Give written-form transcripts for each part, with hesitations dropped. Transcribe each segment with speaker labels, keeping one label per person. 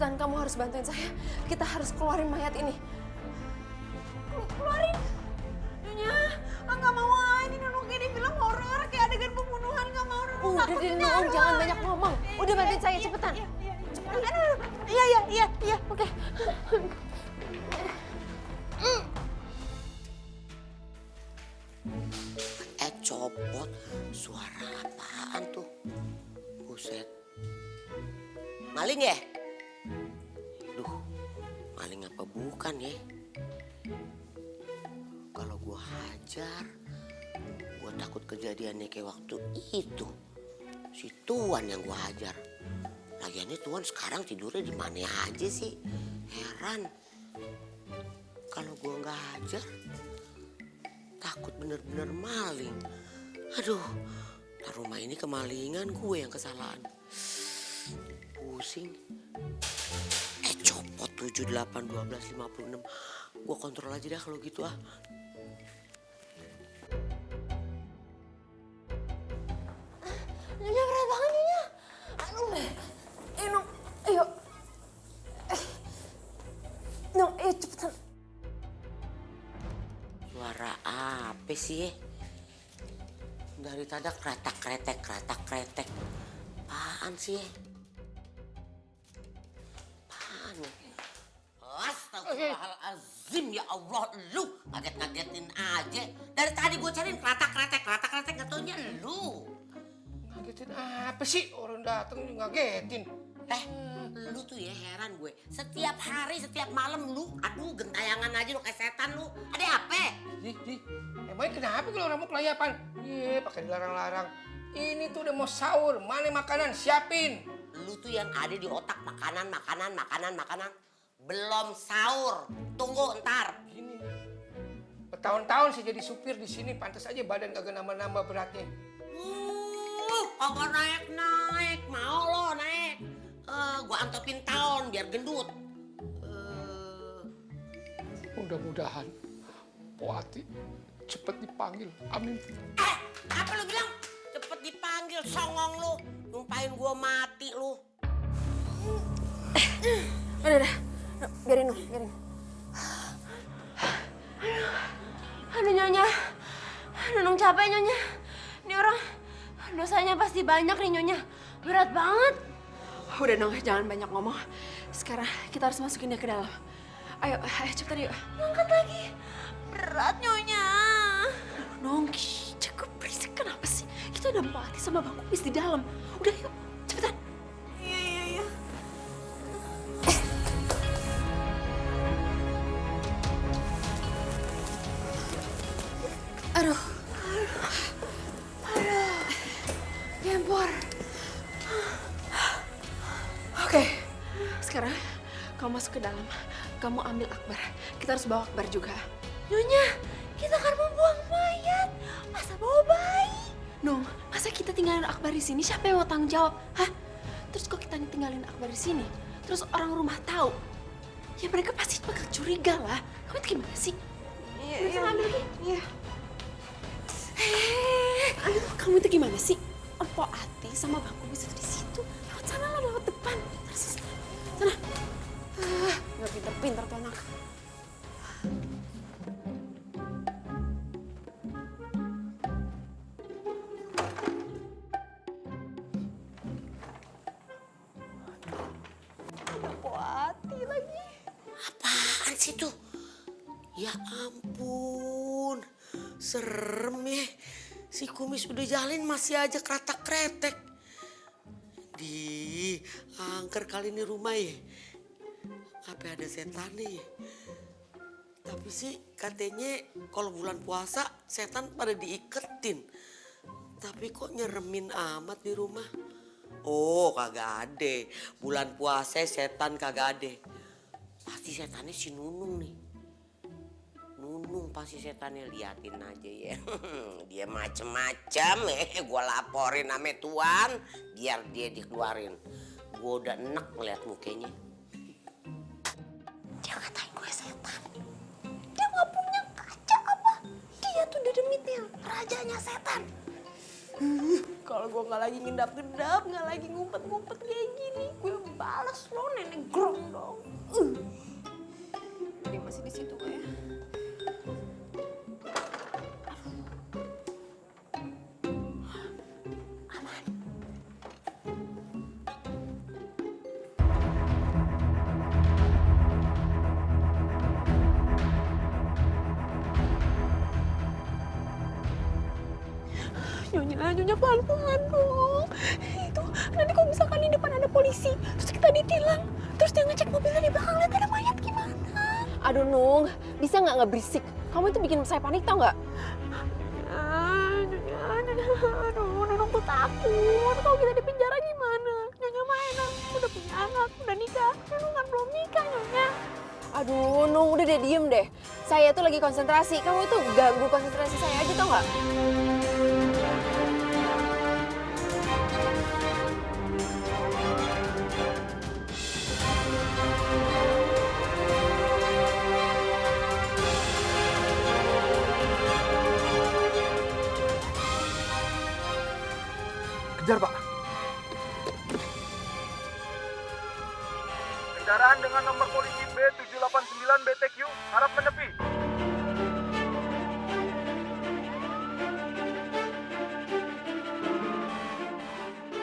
Speaker 1: cepetan kamu harus bantuin saya. Kita harus keluarin mayat ini. Keluarin? Nyonya, nggak mau ini Nunung kayak di film horor, kayak adegan pembunuhan, nggak mau Nunung. Udah deh Nunung, jangan banyak ngomong. Udah bantuin saya cepetan. Cepetan. Iya, oke.
Speaker 2: Copot, suara apaan tuh? Buset. Maling ya? Duh, maling apa bukan ya? Kalau gua hajar, gua takut kejadiannya kayak waktu itu. Si Tuan yang gua hajar. Lagiannya Tuan sekarang tidurnya di mana aja sih? Heran. Kalau gua nggak hajar, takut bener-bener maling. Aduh, rumah ini kemalingan, gue yang kesalahan. Pusing. Copot 7, 8, 12, 56. Gue kontrol aja dah kalau gitu ah.
Speaker 1: Nyonya berat banget Nyonya. Aduh. Nung, ayo. Nung, ayo cepetan.
Speaker 2: Suara apa sih? Dari tadi kretek-kretek. Apaan sih? Apaan ya? Astagfirullahaladzim, ya Allah, lu ngaget-ngagetin aja. Dari tadi gue cariin kretek-kretek, gak taunya lu.
Speaker 3: Ngagetin apa sih? Orang dateng ngagetin.
Speaker 2: Lu tuh ya heran gue. Setiap hari, setiap malam lu, aduh gentayangan aja lu kayak setan lu. Ada apa?
Speaker 3: Di. Emangnya kenapa kalau orang mau kelayapan? Iya, pakai dilarang-larang. Ini tuh udah mau sahur, mana makanan, siapin.
Speaker 2: Lu tuh yang ada di otak makanan. Belum sahur, tunggu ntar.
Speaker 3: Gini nih, bertahun-tahun saya jadi supir di sini, pantas aja badan kagak nambah-nambah beratnya.
Speaker 2: Kagak naik, mau lo naik. Gua antepin tahun biar gendut.
Speaker 3: Mudah-mudahan Poati cepet dipanggil, amin.
Speaker 2: Apa lu bilang? Cepet dipanggil, songong lu. Numpain gua mati lu.
Speaker 1: Udah. Biarin. Aduh Nyonya. Nunung capek Nyonya. Ini orang dosanya pasti banyak nih Nyonya. Berat banget. Udah dong, jangan banyak ngomong. Sekarang kita harus masukin dia ke dalam. Ayo cepetan yuk. Angkat lagi. Berat Nyonya. Nong, cukup berisik kenapa sih? Kita udah mati sama Bang Kumis di dalam. Udah yuk, cepetan. Iya. Aduh. Gempor. Oke. Sekarang kamu masuk ke dalam. Kamu ambil Akbar. Kita harus bawa Akbar juga. Nyonya, kita kan mau buang mayat. Masa bawa bayi? Nong, masa kita tinggalin Akbar di sini? Siapa yang mau tanggung jawab? Hah? Terus kok kita tinggalin Akbar di sini? Terus orang rumah tahu? Ya mereka pasti bakal curiga lah. Kamu itu gimana sih? Iya. Ambil lagi. Iya. Aduh, kamu itu gimana sih? Empok Ati sama Bang Kumis itu di situ. Lewat sana lah, lewat depan. Terus sana. Nggak pinter-pinter tuh anak. Empok Ati lagi.
Speaker 2: Apaan sih tuh? Ya ampun, serem ya. Si Kumis udah jalin masih aja kretek-kretek. Angker kali ini rumah ya. Apa ada setan nih? Tapi sih katanya kalau bulan puasa setan pada diiketin. Tapi kok nyeremin amat di rumah? Oh kagak ada. Bulan puasa setan kagak ada. Pasti setannya si Nunung nih. Nunung pasti setannya, liatin aja ya. Dia macem-macem gua laporin sama Tuan biar dia dikeluarin. Gua udah enek ngeliat mukanya.
Speaker 1: Dia ngatain gue setan. Dia nggak punya kaca apa? Dia tuh Dedemitnya, rajanya setan. Kalau gue nggak lagi ngedap-ngedap, nggak lagi ngumpet-ngumpet kayak gini, gue balas lo nenek grong dong. Dia masih di situ gak ya? Aman. Nyonya pelan-pelan dong. Itu nanti kalau misalkan di depan ada polisi, terus kita ditilang, terus dia ngecek mobilnya di belakang, lihat ada mayat gimana? Aduh Nung, bisa nggak berisik? Kamu itu bikin saya panik tau nggak? Aduh, Nung aku takut. Kalau kita di penjara gimana? Nyonya mah enak, udah punya anak, udah nikah. Nung kan belum nikah, Nyonya. Aduh, Nung udah deh diem deh. Saya tuh lagi konsentrasi. Kamu itu ganggu konsentrasi saya aja tau nggak?
Speaker 4: Kejar, Pak. Kendaraan dengan nomor polisi B789 BTQ harap menepi.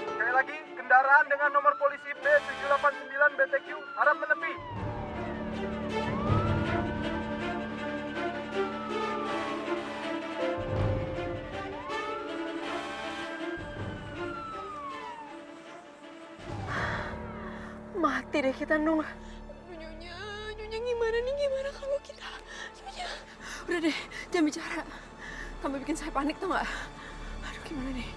Speaker 4: Sekali lagi, kendaraan dengan nomor polisi B789 BTQ harap menepi.
Speaker 1: Mati deh kita, Nung. Nyonya gimana kalau kita? Nyonya, udah deh, jangan bicara. Tambah bikin saya panik tau nggak? Aduh, gimana nih?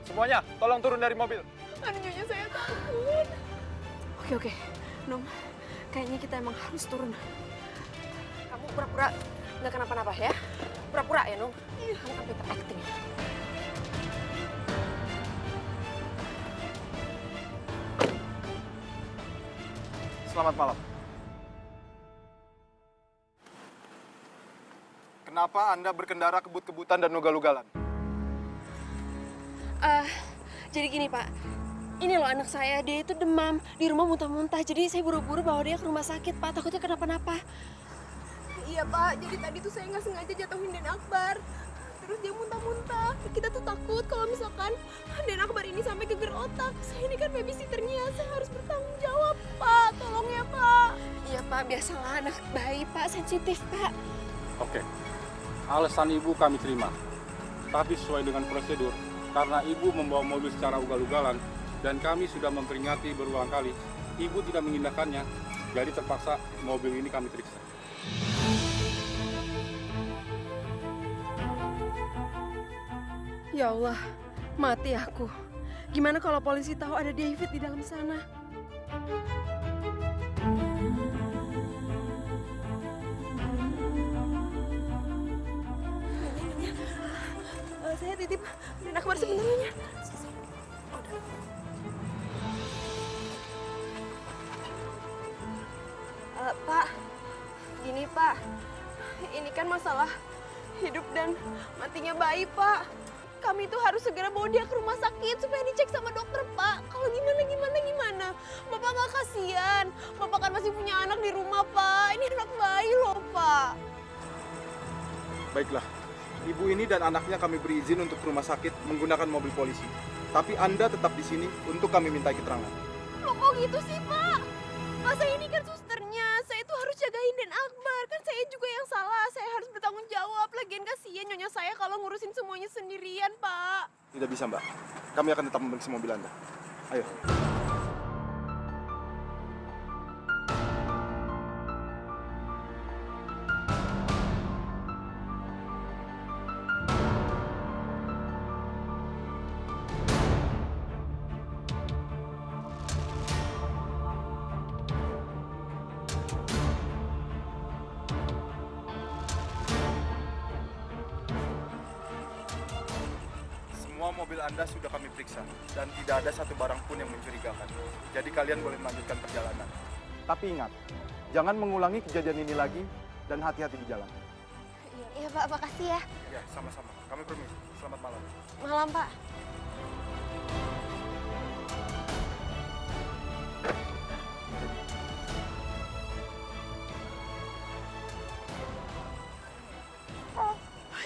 Speaker 4: Semuanya, tolong turun dari mobil.
Speaker 1: Aduh, Nyonya saya takut. Oke, Nung. Kayaknya kita emang harus turun. Kamu pura-pura nggak kenapa-napa ya? Pura-pura ya, Nung? Iya. Kamu kan pinter acting ya?
Speaker 4: Selamat malam. Kenapa Anda berkendara kebut-kebutan dan ugal-ugalan?
Speaker 1: Jadi gini Pak, ini loh anak saya, dia itu demam, di rumah muntah-muntah. Jadi saya buru-buru bawa dia ke rumah sakit Pak, takutnya kenapa-napa. Iya Pak, jadi tadi tuh saya nggak sengaja jatuhin Den Akbar. Terus dia muntah-muntah. Kita tuh takut kalau misalkan Den Akbar ini sampai geger otak. Saya ini kan babysitternya, saya harus bertanggung jawab Pak. Tolong ya Pak. Iya Pak, biasalah anak bayi Pak, sensitif Pak.
Speaker 5: Oke, alasan ibu kami terima. Tapi sesuai dengan prosedur, karena ibu membawa mobil secara ugal-ugalan dan kami sudah memperingati berulang kali, ibu tidak mengindahkannya, jadi terpaksa mobil ini kami periksa.
Speaker 1: Ya Allah, mati aku. Gimana kalau polisi tahu ada David di dalam sana? Saya titip Den Akbar sebenarnya. Pak, gini Pak, ini kan masalah hidup dan matinya bayi Pak. Kami itu harus segera bawa dia ke rumah sakit supaya dicek sama dokter Pak. Kalau gimana? Bapak nggak kasihan. Bapak kan masih punya anak di rumah Pak. Ini anak bayi loh Pak.
Speaker 4: Baiklah, ibu ini dan anaknya kami beri izin untuk ke rumah sakit menggunakan mobil polisi. Tapi Anda tetap di sini untuk kami minta keterangan.
Speaker 1: Loh kok gitu sih Pak? Pak saya ini kan susternya. Saya itu harus jagain Den Akbar. Kan saya juga yang salah. Saya harus bertanggung jawab. Lagian kasihan nyonya saya kalau ngurusin semuanya sendirian Pak.
Speaker 4: Tidak bisa, Mbak. Kami akan tetap memeriksa mobil Anda. Ayo. Semua mobil Anda sudah kami periksa dan tidak ada satu barang pun yang mencurigakan. Jadi kalian boleh melanjutkan perjalanan. Tapi ingat, jangan mengulangi kejadian ini lagi dan hati-hati di jalan.
Speaker 1: Iya Iya Pak, makasih ya.
Speaker 4: Ya, sama-sama. Kami permisi. Selamat malam.
Speaker 1: Malam Pak.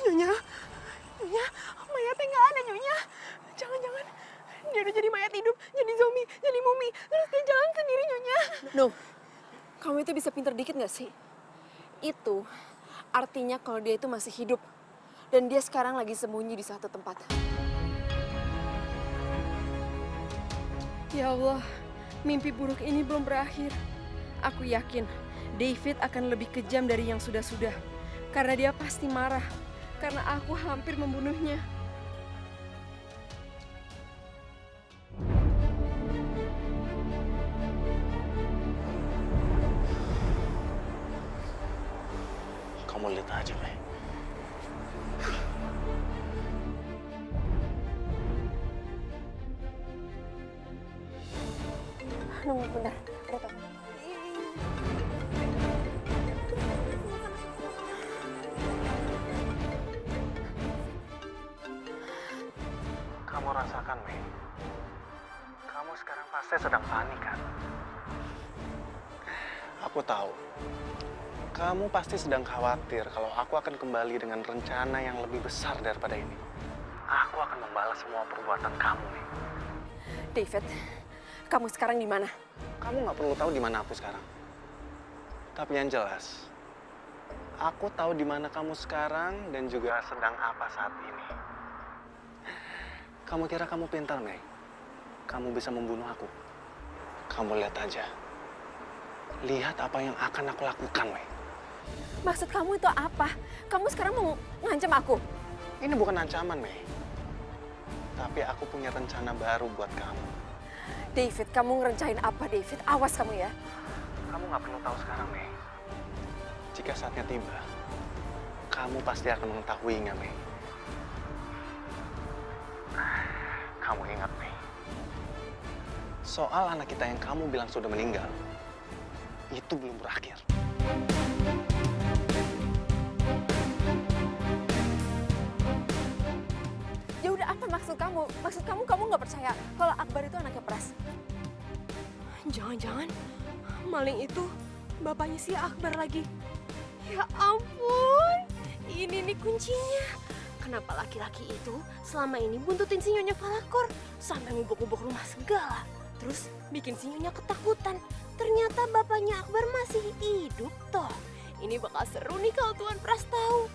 Speaker 6: Nyonya, Nyonya, mayatnya nggak ada Nyonya. Jangan-jangan dia udah jadi mayat hidup, jadi zombie, jadi mumi, terus dia jalan sendiri Nyonya. No, kamu itu bisa pinter dikit nggak sih? Itu artinya kalau dia itu masih hidup dan dia sekarang lagi sembunyi di suatu tempat. Ya Allah, mimpi buruk ini belum berakhir. Aku yakin David akan lebih kejam dari yang sudah-sudah. Karena dia pasti marah. Karena aku hampir membunuhnya.
Speaker 7: Kamu lihat aja, Mei.
Speaker 1: Nunggu bentar, ada Pak.
Speaker 7: Kamu rasakan, Mei. Kamu sekarang pasti sedang panik, kan? Aku tahu. Kamu pasti sedang khawatir kalau aku akan kembali dengan rencana yang lebih besar daripada ini. Aku akan membalas semua perbuatan kamu, Mei.
Speaker 6: David, kamu sekarang di mana?
Speaker 7: Kamu nggak perlu tahu di mana aku sekarang. Tapi yang jelas, aku tahu di mana kamu sekarang dan juga sedang apa saat ini. Kamu kira kamu pintar, Mei? Kamu bisa membunuh aku? Kamu lihat aja. Lihat apa yang akan aku lakukan, Mei.
Speaker 6: Maksud kamu itu apa? Kamu sekarang mau ngancam aku?
Speaker 7: Ini bukan ancaman, Mei. Tapi aku punya rencana baru buat kamu.
Speaker 6: David, kamu ngerencanain apa, David? Awas kamu ya.
Speaker 7: Kamu nggak perlu tahu sekarang, Mei. Jika saatnya tiba, kamu pasti akan mengetahuinya, Mei. Kamu ingat, Mei. Soal anak kita yang kamu bilang sudah meninggal, itu belum berakhir.
Speaker 6: Ya udah, apa maksud kamu? Maksud kamu nggak percaya kalau Akbar itu anaknya Pras? Jangan-jangan maling itu bapaknya si Akbar lagi. Ya ampun, ini nih kuncinya. Kenapa laki-laki itu selama ini buntutin si Nyonya Falakor sampai ngubuk-ngubuk rumah segala. Terus bikin si Nyonya ketakutan. Ternyata bapaknya Akbar masih hidup toh. Ini bakal seru nih kalau Tuan Pras tahu.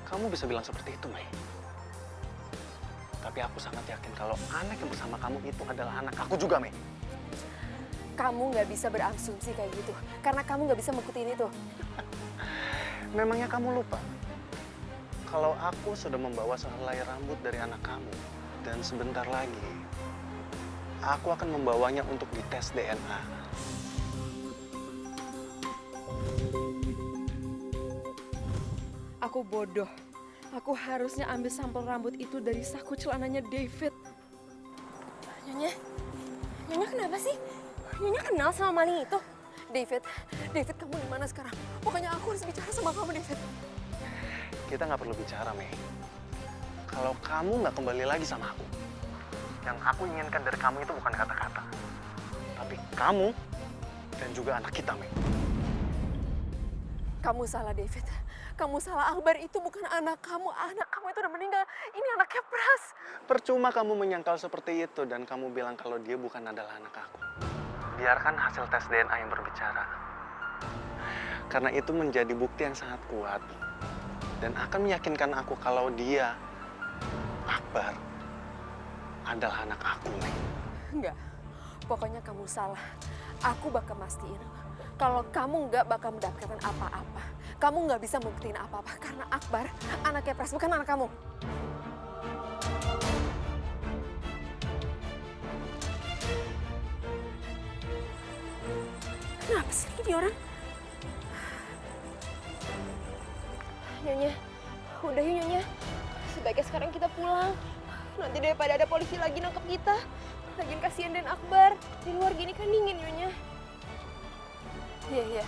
Speaker 7: Kamu bisa bilang seperti itu, Mei. Tapi aku sangat yakin kalau anak yang bersama kamu itu adalah anak aku juga, Mei.
Speaker 6: Kamu nggak bisa berasumsi kayak gitu. Karena kamu nggak bisa membuktiin itu.
Speaker 7: Memangnya kamu lupa? Kalau aku sudah membawa sehelai rambut dari anak kamu. Dan sebentar lagi, aku akan membawanya untuk dites DNA.
Speaker 6: Aku bodoh. Aku harusnya ambil sampel rambut itu dari saku celananya David. Nyonya kenapa sih? Nyonya kenal sama maling itu? David, kamu di mana sekarang? Pokoknya aku harus bicara sama kamu, David.
Speaker 7: Kita nggak perlu bicara, Mei. Kalau kamu nggak kembali lagi sama aku, yang aku inginkan dari kamu itu bukan kata-kata, tapi kamu dan juga anak kita, Mei.
Speaker 6: Kamu salah, David. Kamu salah. Akbar itu bukan anak kamu. Anak kamu itu udah meninggal. Ini anaknya Pras.
Speaker 7: Percuma kamu menyangkal seperti itu dan kamu bilang kalau dia bukan adalah anak aku. Biarkan hasil tes DNA yang berbicara. Karena itu menjadi bukti yang sangat kuat. Dan akan meyakinkan aku kalau dia, Akbar, adalah anak aku, Mei.
Speaker 6: Enggak. Pokoknya kamu salah. Aku bakal mastiin kalau kamu nggak bakal mendapatkan apa-apa. Kamu nggak bisa membuktiin apa-apa karena Akbar anaknya Pras, bukan anak kamu. Kenapa sih ini orang?
Speaker 1: Nyonya, udah yuk Nyonya. Sebaiknya sekarang kita pulang. Nanti daripada ada polisi lagi nangkep kita. Lagian kasihan dan Akbar. Di luar gini kan dingin Nyonya.
Speaker 6: Iya.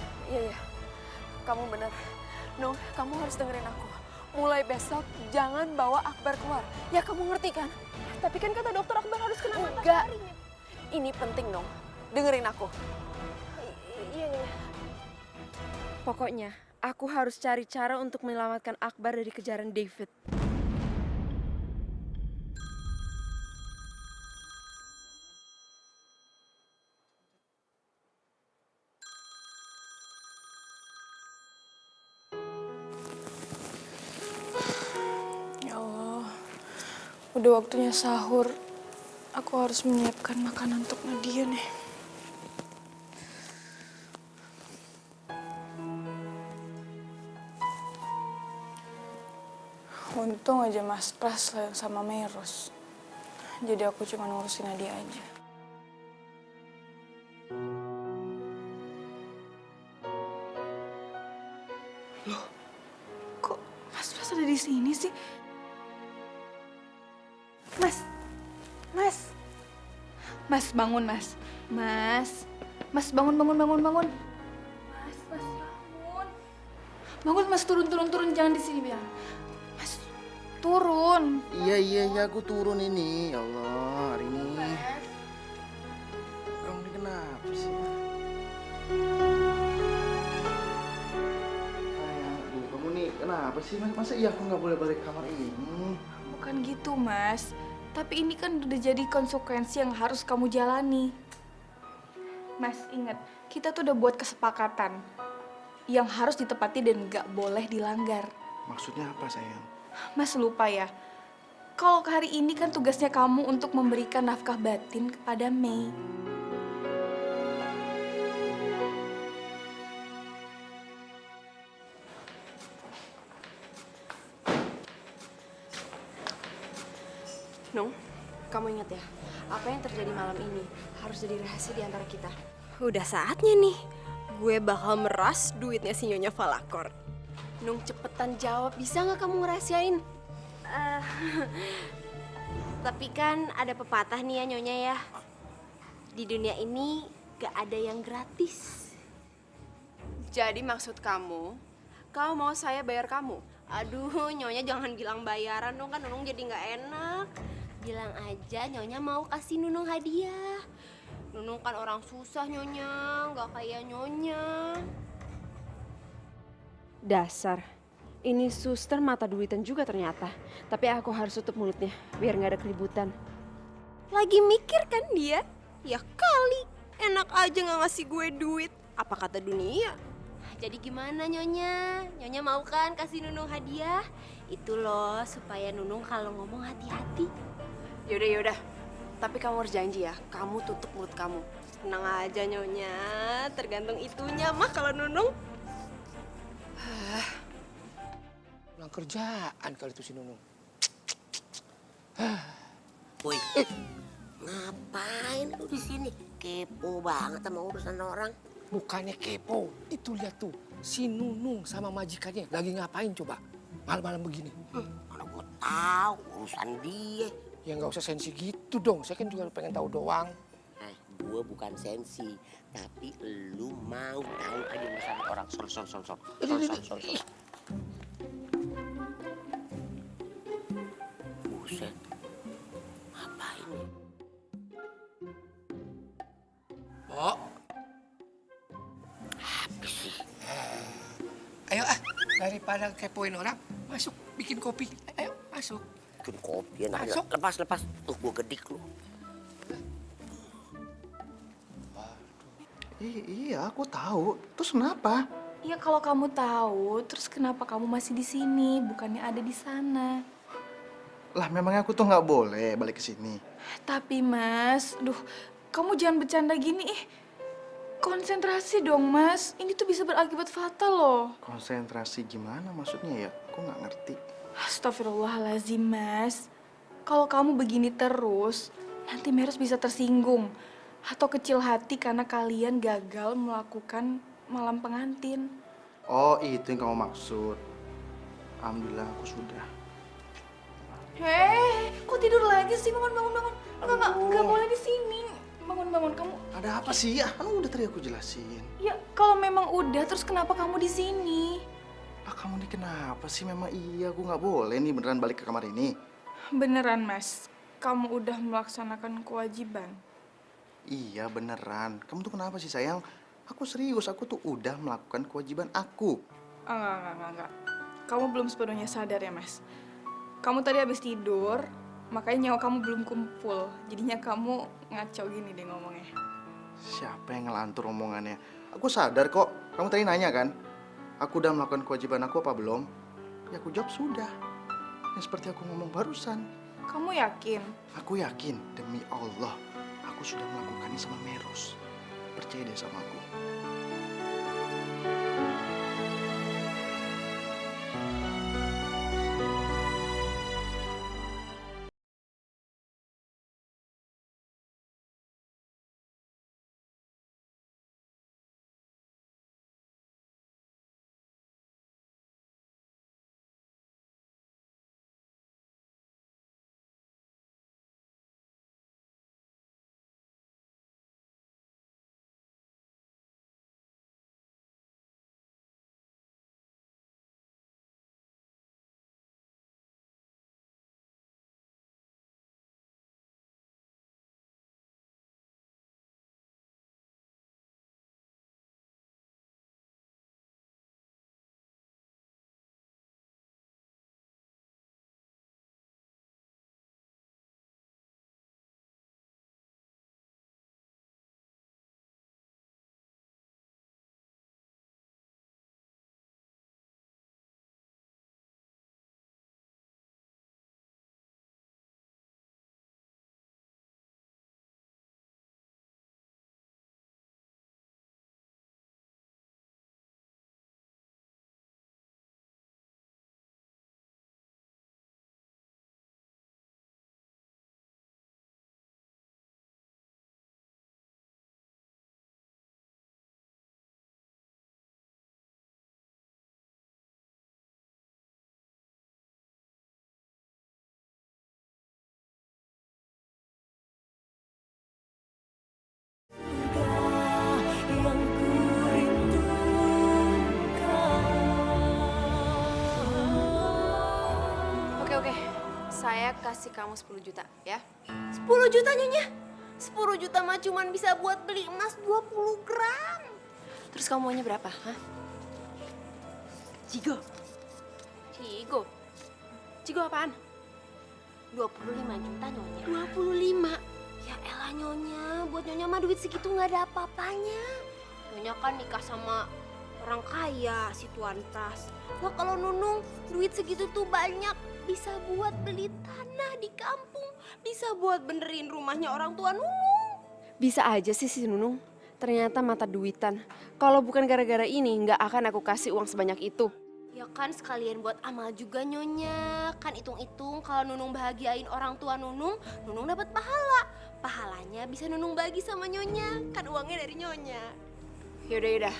Speaker 6: Kamu benar. No, kamu harus dengerin aku. mulai besok jangan bawa Akbar keluar. Ya kamu ngerti kan? Tapi kan kata dokter Akbar harus kena matahari. Ini penting dong. Dengerin aku. Iya. Pokoknya aku harus cari cara untuk menyelamatkan Akbar dari kejaran David.
Speaker 8: Ya Allah, udah waktunya sahur. Aku harus menyiapkan makanan untuk Nadia nih. Untung aja Mas Pras sayang sama Meros. Jadi aku cuma ngurusin Nadia aja. Loh, kok Mas Pras ada di sini sih? Mas, bangun Mas. Mas, bangun. Mas, bangun. Bangun Mas, turun, jangan di sini biar. Mas, turun.
Speaker 9: Iya, aku turun ini. Ya Allah, hari ini. Kamu ini kenapa sih? Sayang, kamu nih kenapa sih? Masa iya aku nggak boleh balik kamar ini?
Speaker 8: Bukan gitu Mas. Tapi ini kan udah jadi konsekuensi yang harus kamu jalani. Mas, ingat, kita tuh udah buat kesepakatan yang harus ditepati dan gak boleh dilanggar.
Speaker 9: Maksudnya apa sayang?
Speaker 8: Mas lupa ya, kalau hari ini kan tugasnya kamu untuk memberikan nafkah batin kepada Mei.
Speaker 6: Nung, kamu ingat ya, apa yang terjadi malam ini harus jadi rahasia di antara kita. Udah saatnya nih, gue bakal meras duitnya si Nyonya Falakor. Nung, cepetan jawab, bisa nggak kamu ngerahasiain?
Speaker 1: Tapi kan ada pepatah nih ya Nyonya ya. Di dunia ini gak ada yang gratis.
Speaker 6: Jadi maksud kamu mau saya bayar kamu?
Speaker 1: Aduh Nyonya jangan bilang bayaran dong, kan Nunung jadi gak enak. Bilang aja Nyonya mau kasih Nunung hadiah. Nunung kan orang susah Nyonya, gak kayak Nyonya.
Speaker 6: Dasar, ini suster mata duitan juga ternyata. Tapi aku harus tutup mulutnya biar nggak ada keributan. Lagi mikir kan dia? Ya kali, enak aja nggak ngasih gue duit. Apa kata dunia?
Speaker 1: Jadi gimana Nyonya? Nyonya mau kan kasih Nunung hadiah? Itu loh supaya Nunung kalau ngomong hati-hati.
Speaker 6: Yaudah. Tapi kamu harus janji ya, kamu tutup mulut kamu. Tenang aja Nyonya, tergantung itunya mah kalau Nunung.
Speaker 3: Pulang kerjaan kali itu si Nunung.
Speaker 2: Woi, ngapain lu di sini? Kepo banget sama urusan orang.
Speaker 3: Bukannya kepo, itu lihat tuh si Nunung sama majikannya lagi ngapain coba malam-malam begini.
Speaker 2: Mana gua tahu urusan dia.
Speaker 3: Ya nggak usah sensi gitu dong, saya kan juga pengen tahu doang.
Speaker 2: Gua bukan sensi, tapi lu mau tahu aja urusan orang. Sol. Buset, ngapain nih?
Speaker 3: Pok,
Speaker 2: Habis sih.
Speaker 3: ayo daripada kepoin orang, masuk bikin kopi. Ayo masuk.
Speaker 2: Bikin kopi,
Speaker 3: Masuk.
Speaker 2: lepas. Tuh gua gedik lu.
Speaker 9: Iya, aku tahu. Terus kenapa?
Speaker 8: Ya kalau kamu tahu, terus kenapa kamu masih di sini, bukannya ada di sana?
Speaker 9: Lah, memangnya aku tuh nggak boleh balik ke sini.
Speaker 8: Tapi Mas, kamu jangan bercanda gini. Konsentrasi dong Mas, ini tuh bisa berakibat fatal loh.
Speaker 9: Konsentrasi gimana maksudnya ya? Aku nggak ngerti.
Speaker 8: Astagfirullahaladzim Mas, kalau kamu begini terus, nanti Meros bisa tersinggung. Atau kecil hati karena kalian gagal melakukan malam pengantin.
Speaker 9: Oh, itu yang kamu maksud. Alhamdulillah aku sudah.
Speaker 8: Hei, kok tidur lagi sih? Bangun. Enggak boleh di sini. Bangun, kamu.
Speaker 9: Ada apa sih? Ya, kan udah tadi aku jelasin.
Speaker 8: Ya, kalau memang udah, terus kenapa kamu di sini?
Speaker 9: Lah, kamu Kamu nih kenapa sih? Memang iya aku nggak boleh nih beneran balik ke kamar ini.
Speaker 8: Beneran, Mas. Kamu udah melaksanakan kewajiban.
Speaker 9: Iya beneran. Kamu tuh kenapa sih sayang? Aku serius, aku tuh udah melakukan kewajiban aku.
Speaker 8: Enggak. Kamu belum sepenuhnya sadar ya, Mas. Kamu tadi habis tidur, makanya nyawa kamu belum kumpul. Jadinya kamu ngaco gini deh ngomongnya.
Speaker 9: Siapa yang ngelantur omongannya? Aku sadar kok. Kamu tadi nanya kan? Aku udah melakukan kewajiban aku apa belum? Ya aku jawab sudah. Yang seperti aku ngomong barusan.
Speaker 8: Kamu yakin?
Speaker 9: Aku yakin, demi Allah, aku sudah melakukannya sama Meros. Percaya deh sama aku.
Speaker 1: Oke. Saya kasih kamu 10 juta, ya. 10 juta, Nyonya? 10 juta mah cuman bisa buat beli emas 20 gram. Terus kamu maunya berapa, hah? Cigo. Cigo apaan? 25 juta, Nyonya. 25? Ya elah, Nyonya. Buat Nyonya mah duit segitu nggak ada apa-apanya. Nyonya kan nikah sama orang kaya, si Tuan Tas. Nah kalau Nunung, duit segitu tuh banyak. Bisa buat beli tanah di kampung. Bisa buat benerin rumahnya orang tua Nunung.
Speaker 6: Bisa aja sih si Nunung. Ternyata mata duitan. Kalau bukan gara-gara ini, nggak akan aku kasih uang sebanyak itu.
Speaker 1: Ya kan sekalian buat amal juga, Nyonya. Kan hitung-hitung kalau Nunung bahagiain orang tua Nunung dapat pahala. Pahalanya bisa Nunung bagi sama Nyonya. Kan uangnya dari Nyonya.
Speaker 6: Yaudah.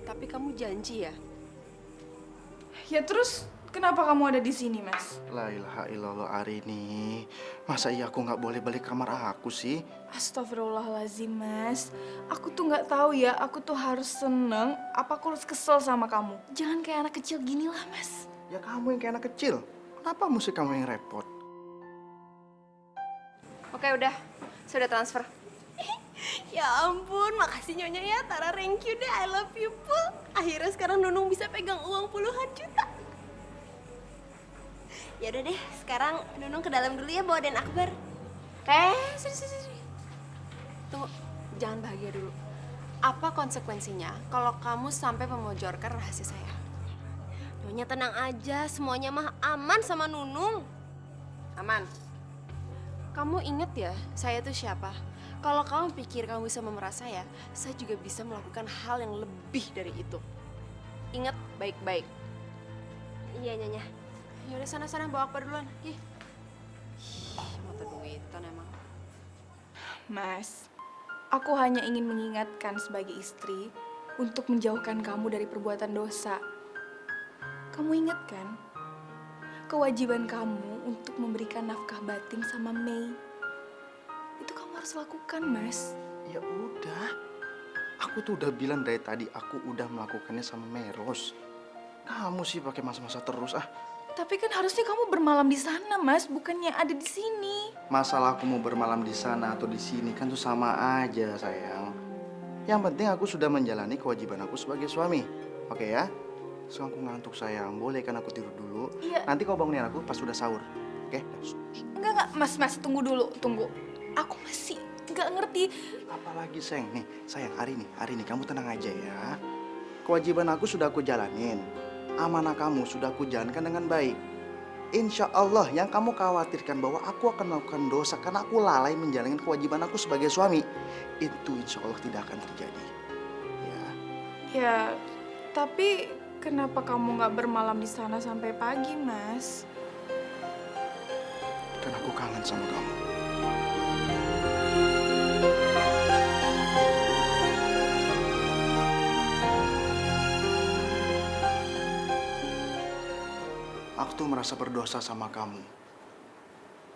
Speaker 6: Tapi kamu janji ya?
Speaker 8: Ya terus kenapa kamu ada di sini, Mas?
Speaker 9: La ilaha illallah Arini. Masa iya aku nggak boleh balik kamar aku sih?
Speaker 8: Astagfirullahaladzim, Mas. Aku tuh nggak tahu ya, aku tuh harus seneng apa aku harus kesel sama kamu. Jangan kayak anak kecil gini lah, Mas.
Speaker 9: Ya kamu yang kayak anak kecil. Kenapa mesti kamu yang repot?
Speaker 6: Oke, udah. Sudah transfer.
Speaker 1: Ya ampun, makasih Nyonya ya. Tara, thank you deh. I love you, Pul. Akhirnya sekarang Nunung bisa pegang uang puluhan juta. Ya udah deh, sekarang Nunung ke dalam dulu ya bawa Den Akbar.
Speaker 6: Sini. Tunggu, jangan bahagia dulu. Apa konsekuensinya kalau kamu sampai memojorkan rahasia saya?
Speaker 1: Nyonya tenang aja, semuanya mah aman sama Nunung.
Speaker 6: Aman. Kamu inget ya, saya tuh siapa? Kalau kamu pikir kamu bisa memerah saya juga bisa melakukan hal yang lebih dari itu. Ingat baik-baik.
Speaker 1: Iya, Nyonya.
Speaker 6: Yaudah sana bawa Akbar duluan. Ih, mata duitan emang.
Speaker 8: Mas, aku hanya ingin mengingatkan sebagai istri untuk menjauhkan kamu dari perbuatan dosa. Kamu ingat kan? Kewajiban kamu untuk memberikan nafkah batin sama Mei. Itu kamu harus lakukan, Mas.
Speaker 9: Ya udah. Aku tuh udah bilang dari tadi aku udah melakukannya sama Meros. Kamu sih pakai masa-masa terus ah.
Speaker 8: Tapi kan harusnya kamu bermalam di sana, Mas, bukannya ada di sini.
Speaker 9: Masalah aku mau bermalam di sana atau di sini kan tuh sama aja, sayang. Yang penting aku sudah menjalani kewajiban aku sebagai suami. Oke ya? Sekarang aku ngantuk, sayang. Boleh kan aku tidur dulu?
Speaker 8: Iya.
Speaker 9: Nanti kau bangunin aku pas sudah sahur. Oke?
Speaker 8: Enggak, Mas, tunggu dulu, tunggu. Aku masih nggak ngerti.
Speaker 9: Apalagi, sayang. Nih, sayang, hari ini kamu tenang aja ya. Kewajiban aku sudah aku jalanin. Amanah kamu sudah aku jalankan dengan baik. Insya Allah yang kamu khawatirkan bahwa aku akan melakukan dosa karena aku lalai menjalankan kewajiban aku sebagai suami, itu insya Allah tidak akan terjadi. Ya,
Speaker 8: Ya, tapi kenapa kamu nggak bermalam di sana sampai pagi, Mas?
Speaker 9: karena aku kangen sama kamu. Aku tuh merasa berdosa sama kamu.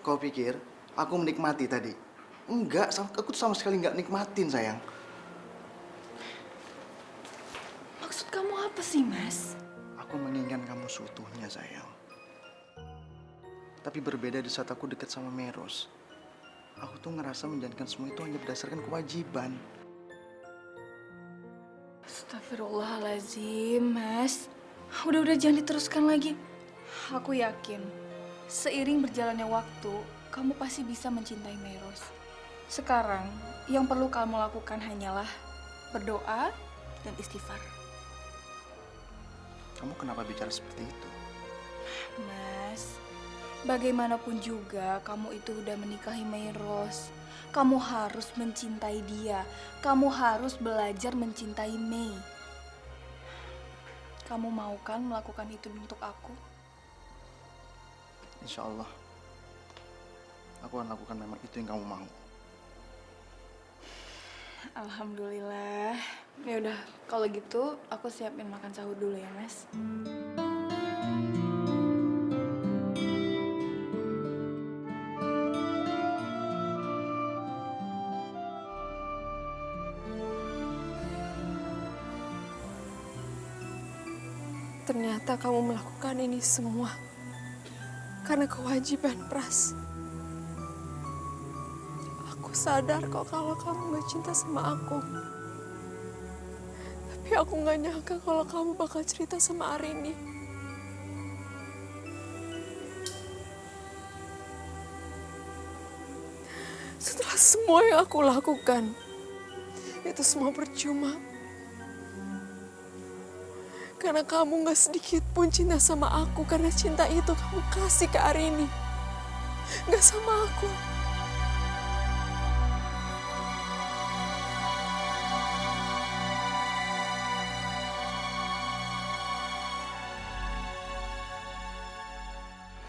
Speaker 9: Kau pikir aku menikmati tadi? Enggak, aku tuh sama sekali nggak nikmatin, sayang.
Speaker 8: Maksud kamu apa sih, Mas?
Speaker 9: Aku menginginkan kamu seutuhnya, sayang. Tapi berbeda di saat aku dekat sama Meros. Aku tuh ngerasa menjalankan semua itu hanya berdasarkan kewajiban.
Speaker 8: Astagfirullahaladzim, Mas. Udah jangan diteruskan lagi. Aku yakin, seiring berjalannya waktu, kamu pasti bisa mencintai Meros. Sekarang, yang perlu kamu lakukan hanyalah berdoa dan istighfar.
Speaker 9: Kamu kenapa bicara seperti itu?
Speaker 8: Mas, bagaimanapun juga kamu itu udah menikahi Meros. Kamu harus mencintai dia. Kamu harus belajar mencintai Mei. Kamu mau kan melakukan itu untuk aku?
Speaker 9: Insya Allah, aku akan lakukan memang itu yang kamu mau.
Speaker 8: Alhamdulillah. Ya udah, kalau gitu aku siapin makan sahur dulu ya, Mas.
Speaker 6: Ternyata kamu melakukan ini semua karena kewajiban, Pras. Aku sadar kok kalau kamu gak cinta sama aku. Tapi aku gak nyangka kalau kamu bakal cerita sama Arini. Setelah semua yang aku lakukan, itu semua percuma. Karena kamu gak sedikit pun cinta sama aku, karena cinta itu kamu kasih ke Arini. Gak sama aku.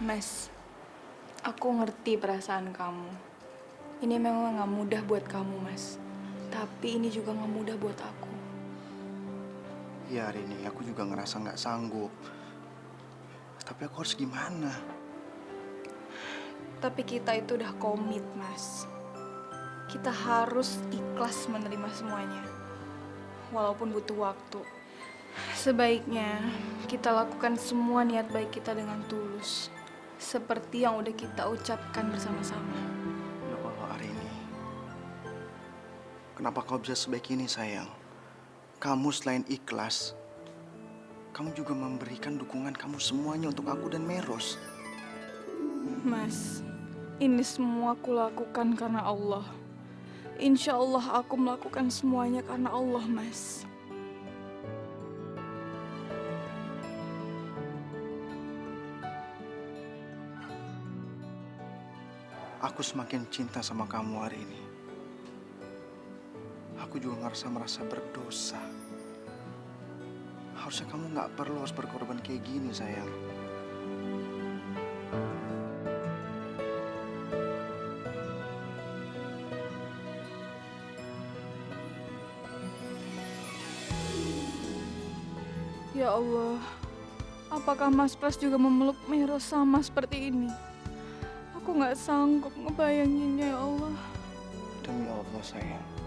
Speaker 8: Mas, aku ngerti perasaan kamu. Ini memang gak mudah buat kamu, Mas. Tapi ini juga gak mudah buat aku.
Speaker 9: Ya, hari ini aku juga ngerasa nggak sanggup. Tapi aku harus gimana?
Speaker 8: Tapi kita itu udah komit, Mas. Kita harus ikhlas menerima semuanya. Walaupun butuh waktu. Sebaiknya kita lakukan semua niat baik kita dengan tulus. Seperti yang udah kita ucapkan bersama-sama.
Speaker 9: Ya Allah, Arini. Kenapa kau bisa sebaik ini, sayang? Kamu selain ikhlas, kamu juga memberikan dukungan kamu semuanya untuk aku dan Meros.
Speaker 8: Mas, ini semua aku lakukan karena Allah. Insya Allah aku melakukan semuanya karena Allah, Mas.
Speaker 9: Aku semakin cinta sama kamu hari ini. Aku juga merasa berdosa. Harusnya kamu nggak perlu harus berkorban kayak gini, sayang.
Speaker 8: Ya Allah, apakah Mas Pras juga memeluk Meros sama seperti ini? Aku nggak sanggup ngebayanginnya, ya Allah.
Speaker 9: Demi Allah, sayang.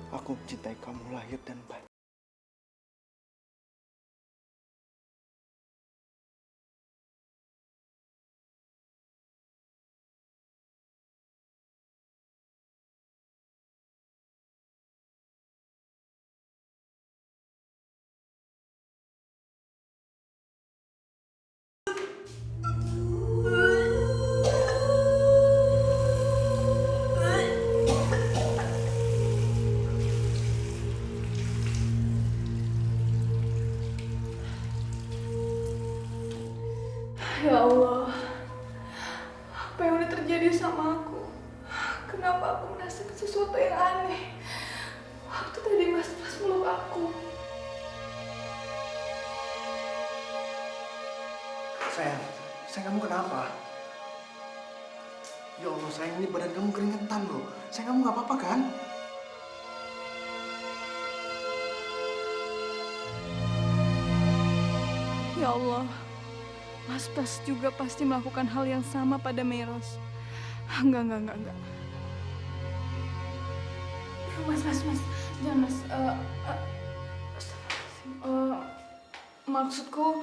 Speaker 9: Aku mencintai kamu lahir dan batin.
Speaker 8: sama aku. Kenapa aku merasa sesuatu yang aneh waktu tadi Mas Pras meluk aku.
Speaker 9: Sayang kamu kenapa? Ya Allah sayang, ini badan kamu keringetan loh. Sayang kamu nggak apa-apa kan?
Speaker 8: Ya Allah, Mas Pras juga pasti melakukan hal yang sama pada Meros. Enggak. Mas, jangan Mas. Maksudku,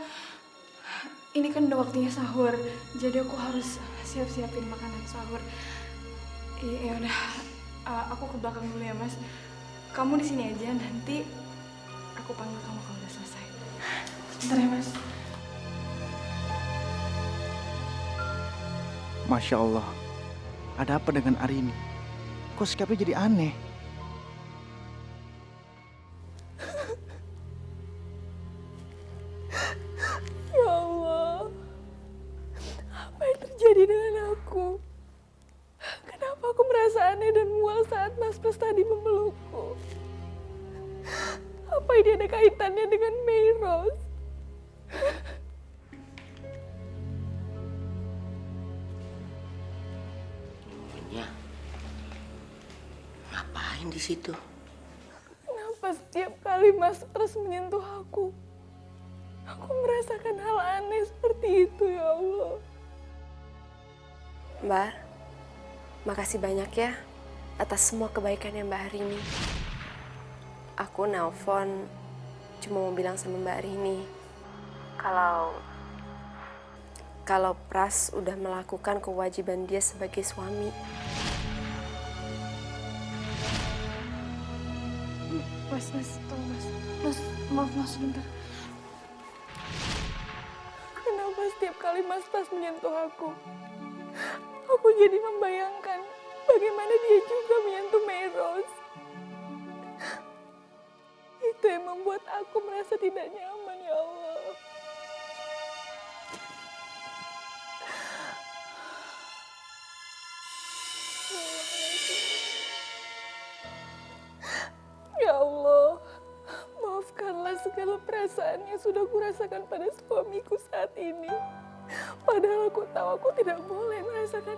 Speaker 8: ini kan udah waktunya sahur, jadi aku harus siap-siapin makanan sahur. Ya udah, aku ke belakang dulu ya Mas. Kamu di sini aja, nanti aku panggil kamu kalau udah selesai. Bentar ya Mas.
Speaker 9: Masya Allah, ada apa dengan Arini? Kok sikapnya jadi aneh?
Speaker 6: Ya Allah, apa yang terjadi dengan aku? Kenapa aku merasa aneh dan mual saat Mas Pras tadi memelukku? Apa ini ada kaitannya dengan Meros?
Speaker 2: Nyonya, ngapain di situ?
Speaker 6: Kenapa setiap kali Mas Pras menyentuh aku merasakan hal aneh seperti itu, ya Allah.
Speaker 1: Mbak, makasih banyak ya atas semua kebaikannya Mbak Arini. Aku nelpon cuma mau bilang sama Mbak Arini kalau Pras udah melakukan kewajiban dia sebagai suami.
Speaker 8: Mas, tolong Mas. Maaf Mas, sebentar.
Speaker 6: Kenapa setiap kali Mas Pras menyentuh aku jadi membayangkan bagaimana dia juga menyentuh Meros. Itu yang membuat aku merasa tidak nyaman, ya Allah. Ya Allah, maafkanlah segala perasaan yang sudah kurasakan pada suamiku saat ini. Padahal aku tahu aku tidak boleh merasakan.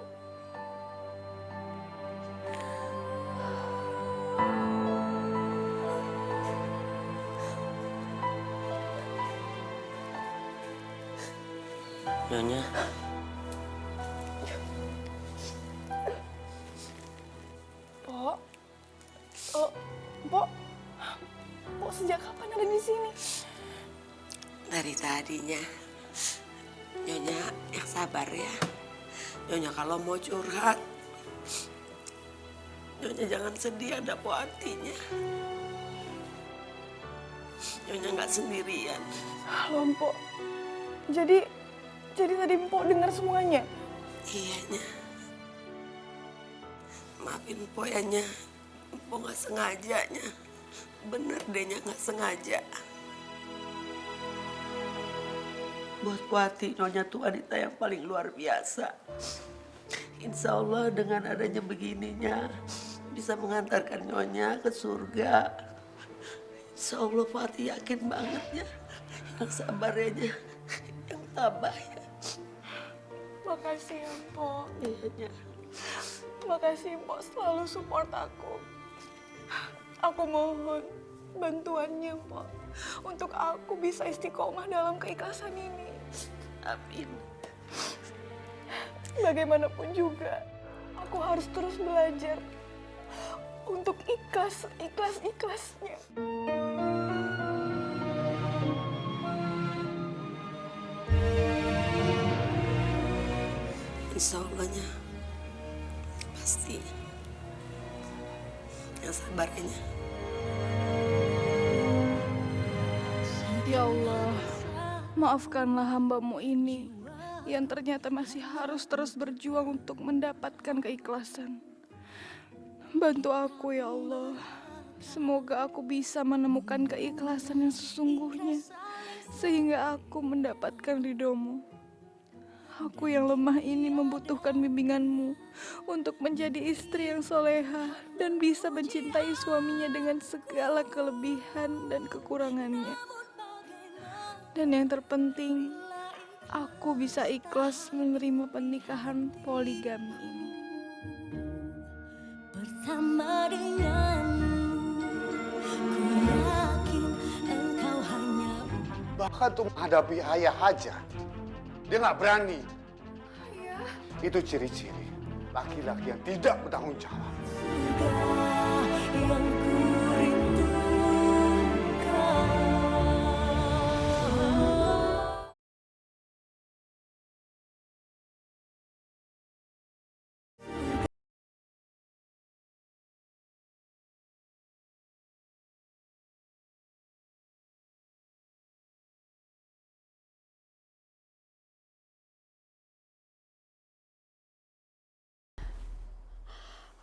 Speaker 2: Nyonya,
Speaker 6: Pok sejak kapan ada di sini?
Speaker 2: dari tadinya. Nyonya yang sabar ya. Nyonya kalau mau curhat, Nyonya jangan sedih, ada Po Antinya. Nyonya nggak sendirian.
Speaker 6: Halo, Mpok. Jadi tadi Mpok dengar semuanya?
Speaker 2: Iya, Nya. Maafin Po ya, Nya. Po nggak sengaja, Nya. Bener deh, Nya nggak sengaja. Buat Po Anti, Nyonya tuh wanita yang paling luar biasa. Insya Allah dengan adanya begininya bisa mengantarkan Nyonya ke surga. Insya Allah Po Anti yakin banget ya. Yang sabar ya, Nya. Yang tabah ya.
Speaker 6: Makasih ya, Mpok.
Speaker 2: Iya, Nya.
Speaker 6: Makasih Mpok selalu support aku. Aku mohon bantuannya, Mpok. Untuk aku bisa istiqomah dalam keikhlasan ini.
Speaker 2: Amin.
Speaker 6: Bagaimanapun juga, aku harus terus belajar untuk ikhlas-ikhlasnya.
Speaker 2: Insya Allahnya pasti. Yang sabarnya.
Speaker 8: Ya Allah, maafkanlah hamba-Mu ini yang ternyata masih harus terus berjuang untuk mendapatkan keikhlasan. Bantu aku ya Allah, semoga aku bisa menemukan keikhlasan yang sesungguhnya, sehingga aku mendapatkan ridho-Mu. Aku yang lemah ini membutuhkan bimbinganmu untuk menjadi istri yang soleha dan bisa mencintai suaminya dengan segala kelebihan dan kekurangannya. Dan yang terpenting, aku bisa ikhlas menerima pernikahan poligami ini.
Speaker 10: Bersama denganmu, ku yakin engkau hanya.
Speaker 11: Bahkan untuk menghadapi ayah aja, dia nggak berani.
Speaker 8: Ayah.
Speaker 11: Itu ciri-ciri laki-laki yang tidak bertanggung jawab.
Speaker 10: Yang ku rindukan.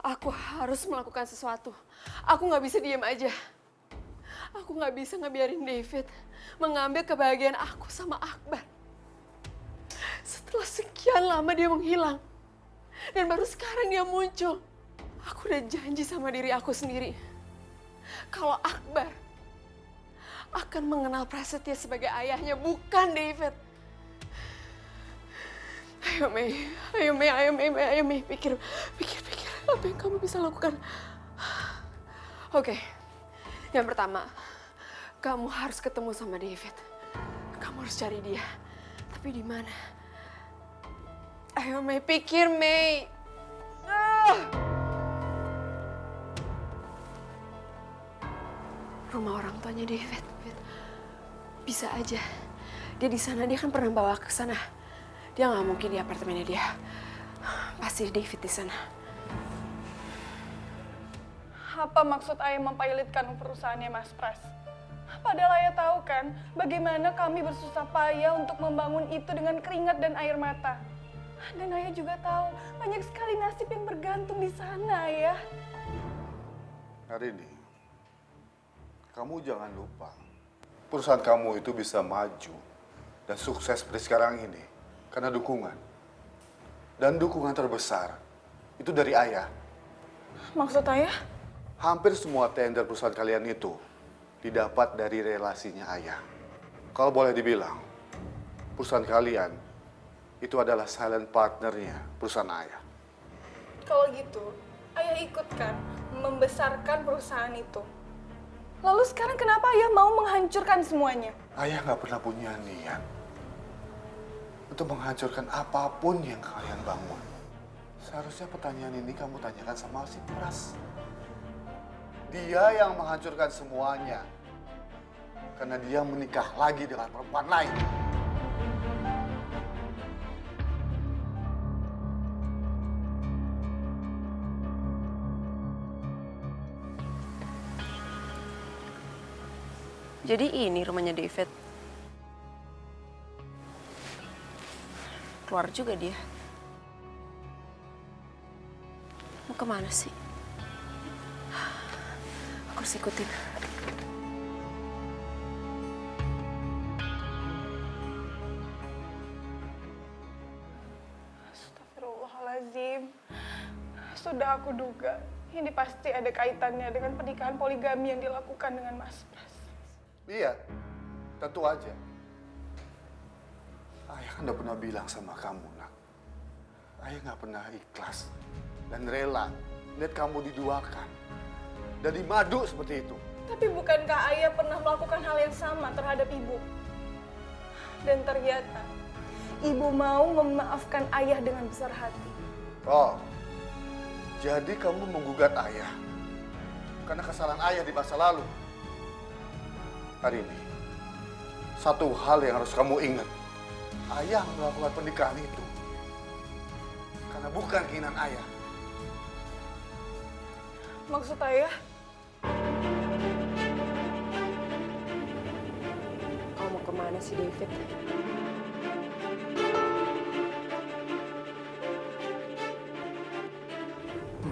Speaker 6: Aku harus melakukan sesuatu. Aku nggak bisa diem aja. Aku nggak bisa ngebiarin David mengambil kebahagiaan aku sama Akbar. Setelah sekian lama dia menghilang. Dan baru sekarang dia muncul. Aku udah janji sama diri aku sendiri. Kalau Akbar akan mengenal Prasetya sebagai ayahnya, bukan David. Ayo Mei, pikir. Apa yang kamu bisa lakukan? Oke, yang pertama, kamu harus ketemu sama David. Kamu harus cari dia. Tapi di mana? Ayo Mei, pikir Mei. Rumah orang tuanya David. Bisa aja. Dia di sana, dia kan pernah bawa ke sana. Dia nggak mungkin di apartemennya dia. Pasti David di sana.
Speaker 8: Apa maksud ayah mempilotkan perusahaannya Mas Pras? Padahal ayah tahu kan bagaimana kami bersusah payah untuk membangun itu dengan keringat dan air mata. Dan ayah juga tahu banyak sekali nasib yang bergantung di sana, ayah.
Speaker 11: Hari ini, kamu jangan lupa, perusahaan kamu itu bisa maju dan sukses seperti sekarang ini karena dukungan. Dan dukungan terbesar itu dari ayah.
Speaker 8: Maksud ayah?
Speaker 11: Hampir semua tender perusahaan kalian itu didapat dari relasinya ayah. Kalau boleh dibilang, perusahaan kalian itu adalah silent partnernya perusahaan ayah.
Speaker 8: Kalau gitu, ayah ikut kan membesarkan perusahaan itu. Lalu sekarang kenapa ayah mau menghancurkan semuanya?
Speaker 11: Ayah nggak pernah punya niat untuk menghancurkan apapun yang kalian bangun. Seharusnya pertanyaan ini kamu tanyakan sama si Pras. Dia yang menghancurkan semuanya. Karena dia menikah lagi dengan perempuan lain.
Speaker 6: Jadi ini rumahnya David. Keluar juga dia. Mau kemana sih? Aku harus ikutin.
Speaker 8: Astagfirullahaladzim. Sudah aku duga, ini pasti ada kaitannya dengan pernikahan poligami yang dilakukan dengan Mas Pras.
Speaker 11: Iya, tentu aja. Ayah kan udah pernah bilang sama kamu, nak. Ayah nggak pernah ikhlas dan rela lihat kamu diduakan dan dimadu seperti itu.
Speaker 8: Tapi bukankah ayah pernah melakukan hal yang sama terhadap ibu? Dan ternyata ibu mau memaafkan ayah dengan besar hati.
Speaker 11: Oh, jadi kamu menggugat ayah karena kesalahan ayah di masa lalu. Hari ini, satu hal yang harus kamu ingat. Ayah melakukan pernikahan itu karena bukan keinginan ayah.
Speaker 8: Maksud ayah?
Speaker 6: Kamu mau kemana sih, David?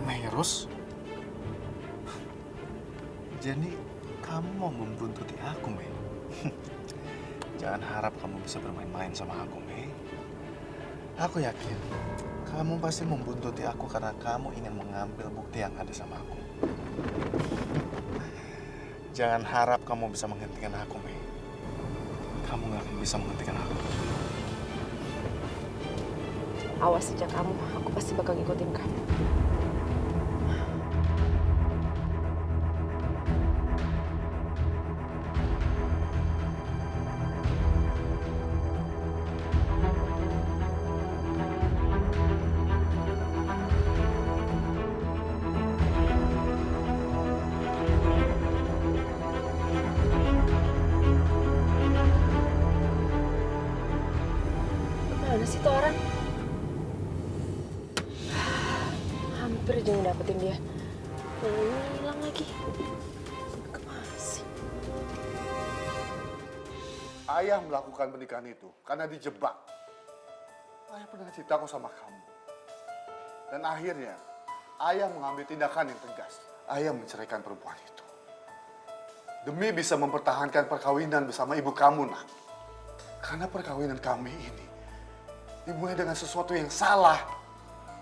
Speaker 9: Meros? Jadi kamu mau membuntuti aku, Mei? Jangan harap kamu bisa bermain-main sama aku, Mei. Aku yakin kamu pasti membuntuti aku karena kamu ingin mengambil bukti yang ada sama aku. Jangan harap kamu bisa menghentikan aku, Mei. Kamu gak akan bisa menghentikan aku.
Speaker 6: Awas sejak kamu, aku pasti bakal ngikutin kamu. Mana sih tuh orang? Hampir aja ngedapetin dia. Hilang lagi. Kemana sih?
Speaker 11: Ayah melakukan pernikahan itu karena dijebak. Ayah pernah cerita kok sama kamu. Dan akhirnya, ayah mengambil tindakan yang tegas. Ayah menceraikan perempuan itu. Demi bisa mempertahankan perkawinan bersama ibu kamu, nak. Karena perkawinan kami ini dimulai dengan sesuatu yang salah.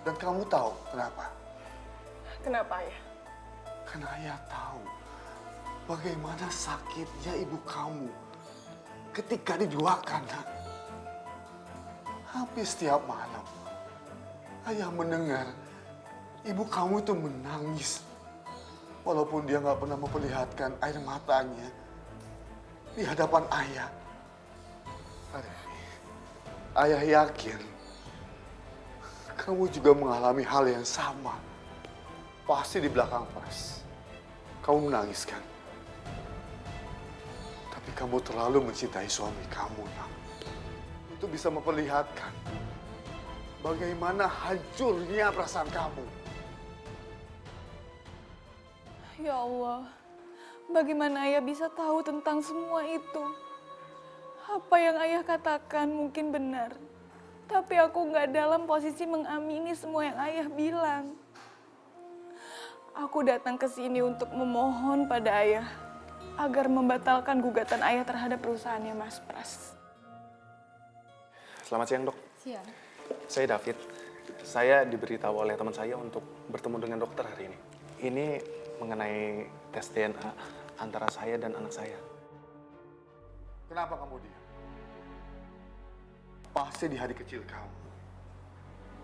Speaker 11: Dan kamu tahu kenapa?
Speaker 8: Kenapa, Ayah?
Speaker 11: Karena ayah tahu bagaimana sakitnya ibu kamu ketika diduakan, nak. Hampir setiap malam, ayah mendengar ibu kamu itu menangis. Walaupun dia nggak pernah memperlihatkan air matanya di hadapan ayah. Ayah yakin kamu juga mengalami hal yang sama. Pasti di belakang Pras, kamu menangis kan? Tapi kamu terlalu mencintai suami kamu, nak. Itu bisa memperlihatkan bagaimana hancurnya perasaan kamu.
Speaker 8: Ya Allah, bagaimana Ayah bisa tahu tentang semua itu? Apa yang Ayah katakan mungkin benar, tapi aku nggak dalam posisi mengamini semua yang Ayah bilang. Aku datang ke sini untuk memohon pada Ayah agar membatalkan gugatan Ayah terhadap perusahaannya Mas Pras.
Speaker 7: Selamat siang, Dok.
Speaker 8: Siang.
Speaker 7: Saya David. Saya diberitahu oleh teman saya untuk bertemu dengan dokter hari ini. Ini mengenai tes DNA antara saya dan anak saya.
Speaker 11: Kenapa kamu diam? Pasti di hari kecil kamu,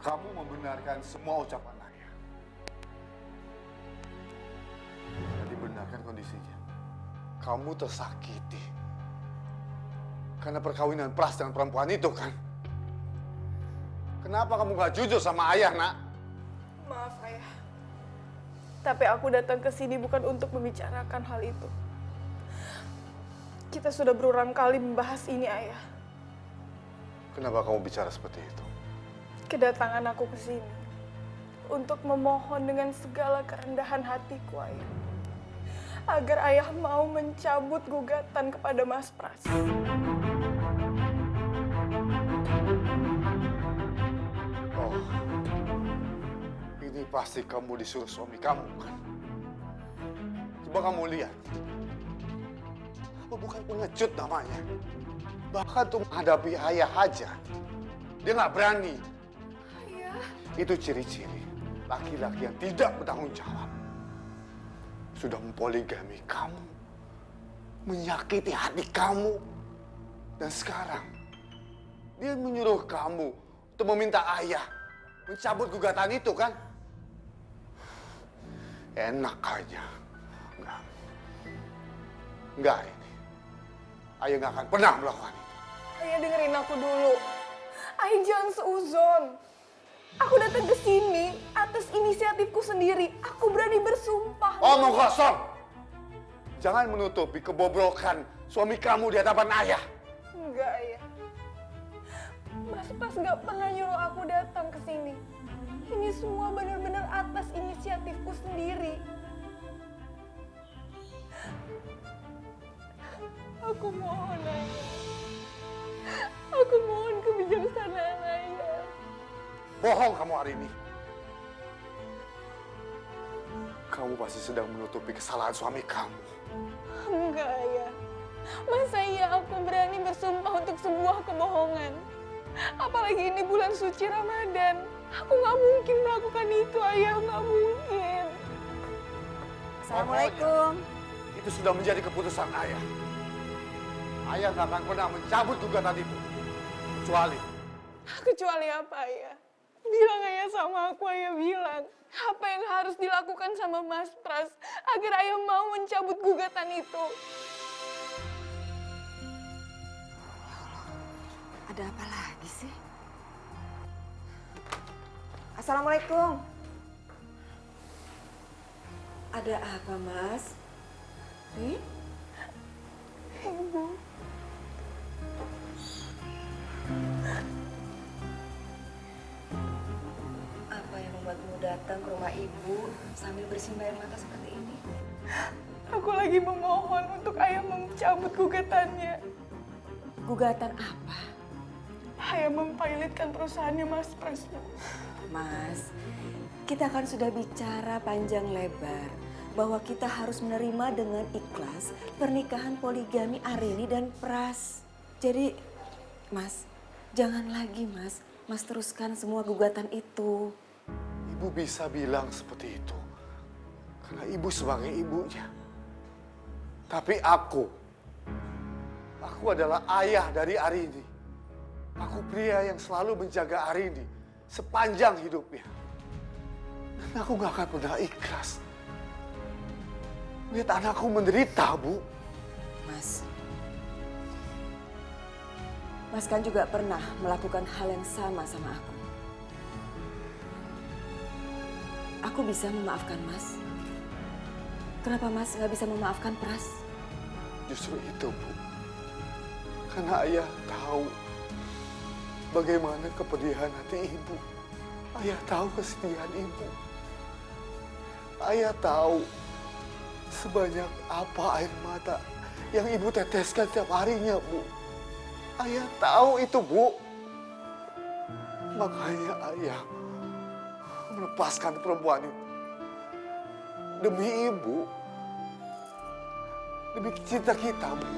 Speaker 11: kamu membenarkan semua ucapan ayah. Dan dibenarkan kondisinya. Kamu tersakiti. Karena perkawinan Pras dengan perempuan itu kan? Kenapa kamu gak jujur sama ayah, nak?
Speaker 8: Maaf, Ayah. Tapi aku datang ke sini bukan untuk membicarakan hal itu. Kita sudah berulang kali membahas ini, Ayah.
Speaker 11: Kenapa kamu bicara seperti itu?
Speaker 8: Kedatangan aku ke sini untuk memohon dengan segala kerendahan hatiku, Ayah. Agar Ayah mau mencabut gugatan kepada Mas Pras.
Speaker 11: Oh, ini pasti kamu disuruh suami kamu kan? Coba kamu lihat. Apa bukan pengecut namanya? Bahkan tuh menghadapi ayah aja, dia nggak berani.
Speaker 8: Ayah.
Speaker 11: Itu ciri-ciri laki-laki yang tidak bertanggung jawab. Sudah mempoligami kamu, menyakiti hati kamu, dan sekarang dia menyuruh kamu untuk meminta ayah mencabut gugatan itu kan? Enak aja. Enggak ini. Ayah nggak akan pernah melakukan itu.
Speaker 8: Ayah dengerin aku dulu. Ayah jangan seuzon. Aku datang ke sini atas inisiatifku sendiri. Aku berani bersumpah.
Speaker 11: Omong kosong. Jangan menutupi kebobrokan suami kamu di hadapan ayah.
Speaker 8: Enggak, Ayah. Mas Pras nggak pernah nyuruh aku datang ke sini. Ini semua benar-benar atas inisiatifku sendiri. Aku mohon, Ayah. Aku mohon kebijaksanaan Ayah.
Speaker 11: Bohong kamu hari ini. Kamu pasti sedang menutupi kesalahan suami kamu.
Speaker 8: Enggak, Ayah. Masa iya aku berani bersumpah untuk sebuah kebohongan? Apalagi ini bulan suci Ramadan. Aku nggak mungkin melakukan itu, Ayah. Nggak mungkin.
Speaker 11: Assalamualaikum. Itu sudah menjadi keputusan ayah. Ayah nggak akan pernah mencabut gugatan itu.
Speaker 8: Kecuali apa, Ayah? Bilang Ayah sama aku, Ayah bilang. Apa yang harus dilakukan sama Mas Pras agar Ayah mau mencabut gugatan itu?
Speaker 12: Ada apa lagi sih? Assalamualaikum. Ada apa, Mas?
Speaker 8: Ibu.
Speaker 12: Apa yang membuatmu datang ke rumah ibu sambil bersimbah air mata seperti ini?
Speaker 8: Aku lagi memohon untuk Ayah mencabut gugatannya.
Speaker 12: Gugatan apa?
Speaker 8: Ayah mempilotkan perusahaannya Mas Pras, Bu.
Speaker 12: Mas, kita kan sudah bicara panjang lebar bahwa kita harus menerima dengan ikhlas pernikahan poligami Arini dan Pras. Jadi, Mas, jangan lagi, Mas. Mas teruskan semua gugatan itu.
Speaker 11: Ibu bisa bilang seperti itu karena ibu sebagai ibunya. Tapi aku adalah ayah dari Arini. Aku pria yang selalu menjaga Arini sepanjang hidupnya. Dan aku gak akan pernah ikhlas lihat anakku menderita, Bu.
Speaker 12: Mas kan juga pernah melakukan hal yang sama aku. Aku bisa memaafkan Mas. Kenapa Mas nggak bisa memaafkan Pras?
Speaker 11: Justru itu, Bu. Karena ayah tahu bagaimana kepedihan hati ibu. Ayah tahu kesedihan ibu. Ayah tahu sebanyak apa air mata yang ibu teteskan setiap harinya, Bu. Ayah tahu itu, Bu. Makanya ayah melepaskan perempuan itu. Demi ibu. Demi cinta kita, Bu.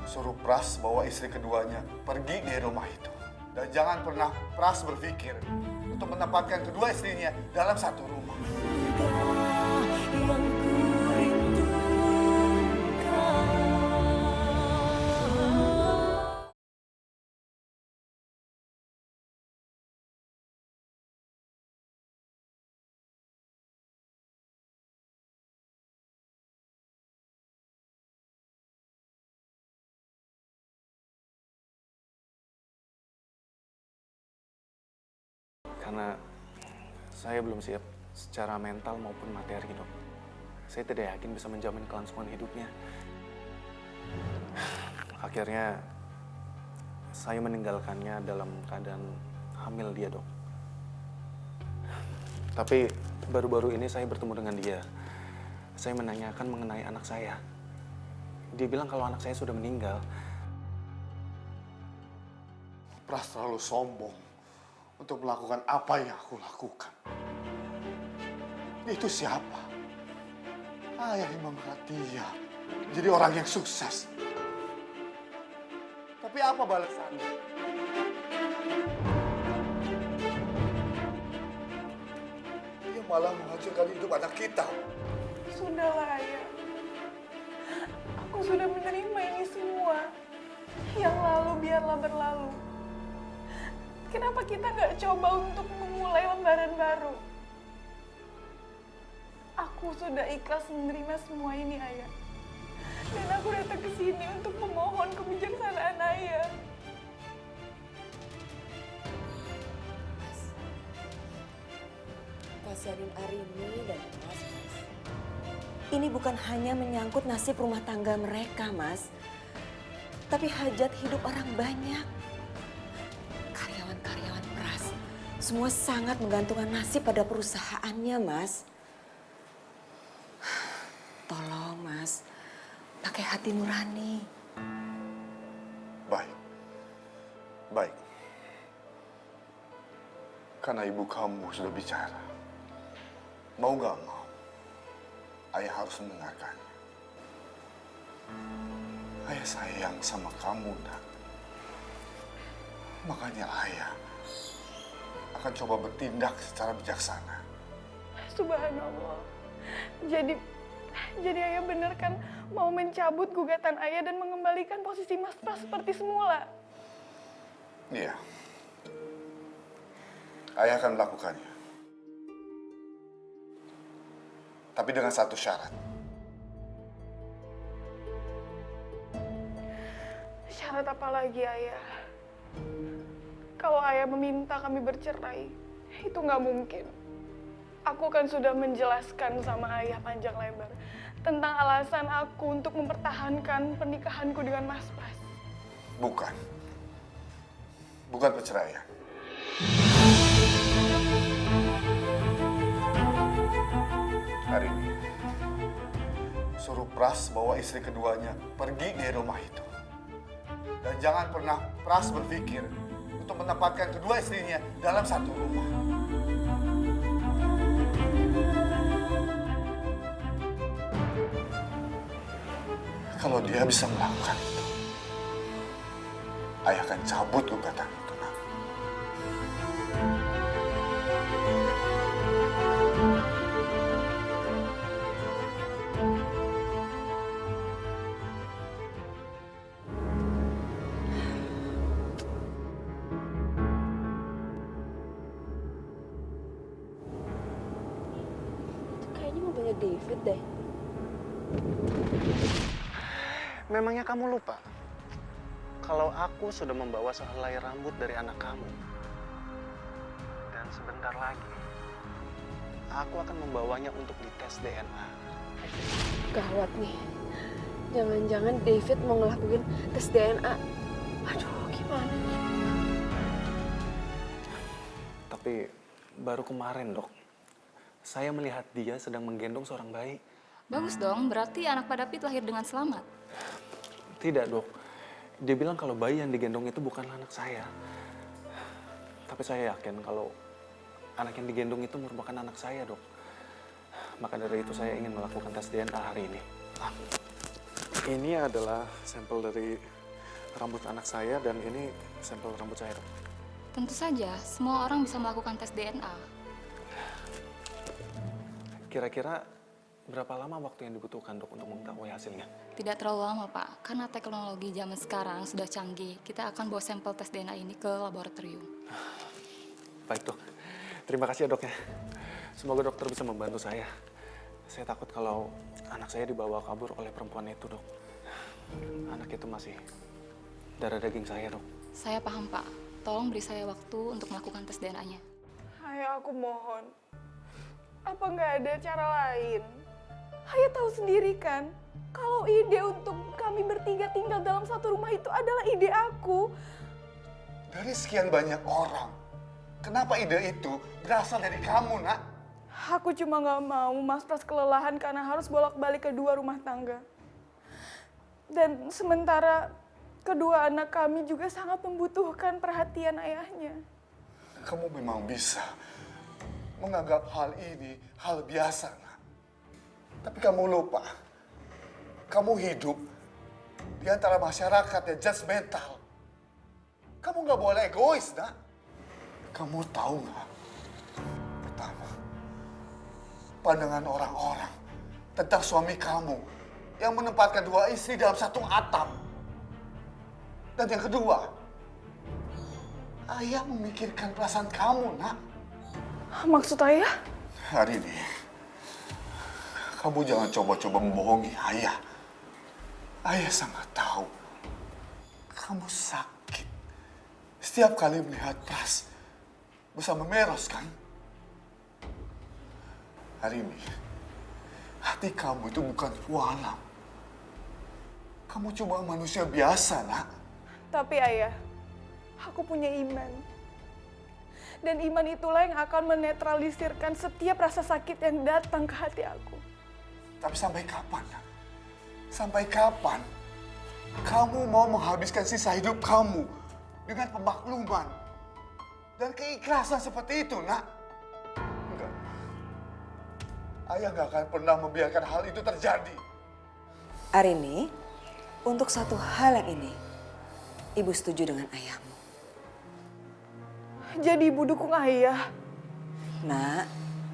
Speaker 11: Suruh Pras bawa istri keduanya pergi dari rumah itu. Dan jangan pernah Pras berpikir untuk menempatkan kedua istrinya dalam satu rumah.
Speaker 7: Karena saya belum siap secara mental maupun materi, Dok. Saya tidak yakin bisa menjamin kelangsungan hidupnya. Akhirnya, saya meninggalkannya dalam keadaan hamil dia, Dok. Tapi baru-baru ini saya bertemu dengan dia. Saya menanyakan mengenai anak saya. Dia bilang kalau anak saya sudah meninggal.
Speaker 11: Pras terlalu sombong untuk melakukan apa yang aku lakukan. Dia itu siapa? Ayah yang mengangkat dia jadi orang yang sukses. Tapi apa balasannya? Dia malah menghancurkan hidup anak kita.
Speaker 8: Sudahlah, Ayah. Aku sudah menerima ini semua. Yang lalu biarlah berlalu. Kenapa kita nggak coba untuk memulai lembaran baru? Aku sudah ikhlas menerima semua ini, Ayah. Dan aku datang ke sini untuk memohon kebijaksanaan Ayah.
Speaker 12: Kasihanin Arini dan Mas. Ini bukan hanya menyangkut nasib rumah tangga mereka, Mas. Tapi hajat hidup orang banyak. Karyawan-karyawan Pras semua sangat menggantungkan nasib pada perusahaannya, Mas. Tolong, Mas, pakai hati nurani.
Speaker 11: Baik. Baik. Karena ibu kamu sudah bicara. Mau gak mau, ayah harus mendengarkannya. Ayah sayang sama kamu, nak. Makanya ayah akan coba bertindak secara bijaksana.
Speaker 8: Subhanallah. Jadi ayah bener kan mau mencabut gugatan ayah dan mengembalikan posisi Mas Pras seperti semula?
Speaker 11: Iya. Ayah akan melakukannya. Tapi dengan satu syarat.
Speaker 8: Syarat apa lagi, ayah? Kalau ayah meminta kami bercerai, itu nggak mungkin. Aku kan sudah menjelaskan sama ayah panjang lebar tentang alasan aku untuk mempertahankan pernikahanku dengan Mas Pras.
Speaker 11: Bukan. Bukan perceraian. Hari ini, suruh Pras bawa istri keduanya pergi dari rumah itu. Dan jangan pernah Pras berpikir untuk menempatkan kedua istrinya dalam satu rumah. Kalau dia bisa melakukan itu, ayah akan cabut gugatan itu, nak.
Speaker 12: Kayaknya mobilnya David deh.
Speaker 7: Memangnya kamu lupa? Kalau aku sudah membawa sehelai rambut dari anak kamu. Dan sebentar lagi, aku akan membawanya untuk dites DNA.
Speaker 6: Gawat nih. Jangan-jangan David mau ngelakuin tes DNA. Aduh, gimana nih?
Speaker 7: Tapi baru kemarin, Dok, saya melihat dia sedang menggendong seorang bayi.
Speaker 13: Bagus dong, berarti anak Pak David lahir dengan selamat.
Speaker 7: Tidak, Dok. Dia bilang kalau bayi yang digendong itu bukan anak saya. Tapi saya yakin kalau anak yang digendong itu merupakan anak saya, Dok. Maka dari itu saya ingin melakukan tes DNA hari ini. Ini adalah sampel dari rambut anak saya dan ini sampel rambut saya, Dok.
Speaker 13: Tentu saja, semua orang bisa melakukan tes DNA.
Speaker 7: Kira-kira berapa lama waktu yang dibutuhkan, Dok, untuk mengetahui hasilnya?
Speaker 13: Tidak terlalu lama, Pak. Karena teknologi zaman sekarang sudah canggih. Kita akan bawa sampel tes DNA ini ke laboratorium.
Speaker 7: Baik, Dok. Terima kasih ya, Dok, ya. Semoga dokter bisa membantu saya. Saya takut kalau anak saya dibawa kabur oleh perempuan itu, Dok. Anak itu masih darah daging saya, Dok.
Speaker 13: Saya paham, Pak. Tolong beri saya waktu untuk melakukan tes DNA-nya.
Speaker 8: Ayah, aku mohon. Apa nggak ada cara lain? Ayah tahu sendiri kan, kalau ide untuk kami bertiga tinggal dalam satu rumah itu adalah ide aku.
Speaker 11: Dari sekian banyak orang, kenapa ide itu berasal dari kamu, nak?
Speaker 8: Aku cuma nggak mau Mas Pras kelelahan karena harus bolak-balik kedua rumah tangga. Dan sementara kedua anak kami juga sangat membutuhkan perhatian ayahnya.
Speaker 11: Kamu memang bisa menganggap hal ini hal biasa, nak. Tapi kamu lupa, kamu hidup di antara masyarakat yang judgmental. Kamu nggak boleh egois, nak. Kamu tahu nggak? Pertama, pandangan orang-orang tentang suami kamu yang menempatkan dua istri dalam satu atap. Dan yang kedua, ayah memikirkan perasaan kamu, nak.
Speaker 8: Maksud ayah?
Speaker 11: Hari ini, kamu jangan coba-coba membohongi ayah. Ayah sangat tahu kamu sakit setiap kali melihat Pras bersama Meros, kan? Hari ini, hati kamu itu bukan walam. Kamu cuma manusia biasa, nak.
Speaker 8: Tapi ayah, aku punya iman. Dan iman itulah yang akan menetralisirkan setiap rasa sakit yang datang ke hati aku.
Speaker 11: Tapi sampai kapan, nak? Sampai kapan kamu mau menghabiskan sisa hidup kamu dengan pemakluman dan keikhlasan seperti itu, nak? Enggak. Ayah gak akan pernah membiarkan hal itu terjadi.
Speaker 12: Arini, untuk satu hal yang ini, Ibu setuju dengan ayahmu.
Speaker 8: Jadi ibu dukung ayah?
Speaker 12: Nak,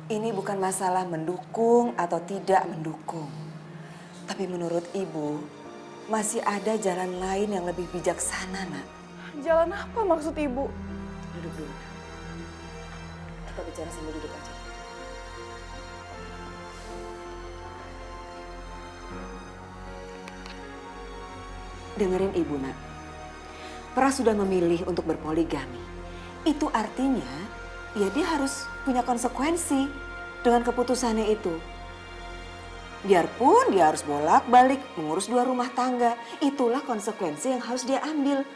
Speaker 12: ini bukan masalah mendukung atau tidak mendukung. Tapi menurut Ibu, masih ada jalan lain yang lebih bijaksana, Nak.
Speaker 8: Jalan apa maksud ibu?
Speaker 12: Duduk dulu. Kita bicara sambil duduk aja. Dengerin Ibu, Nak. Pras sudah memilih untuk berpoligami. Itu artinya, ya dia harus punya konsekuensi dengan keputusannya itu. Biarpun dia harus bolak-balik mengurus 2 rumah tangga, itulah konsekuensi yang harus dia ambil.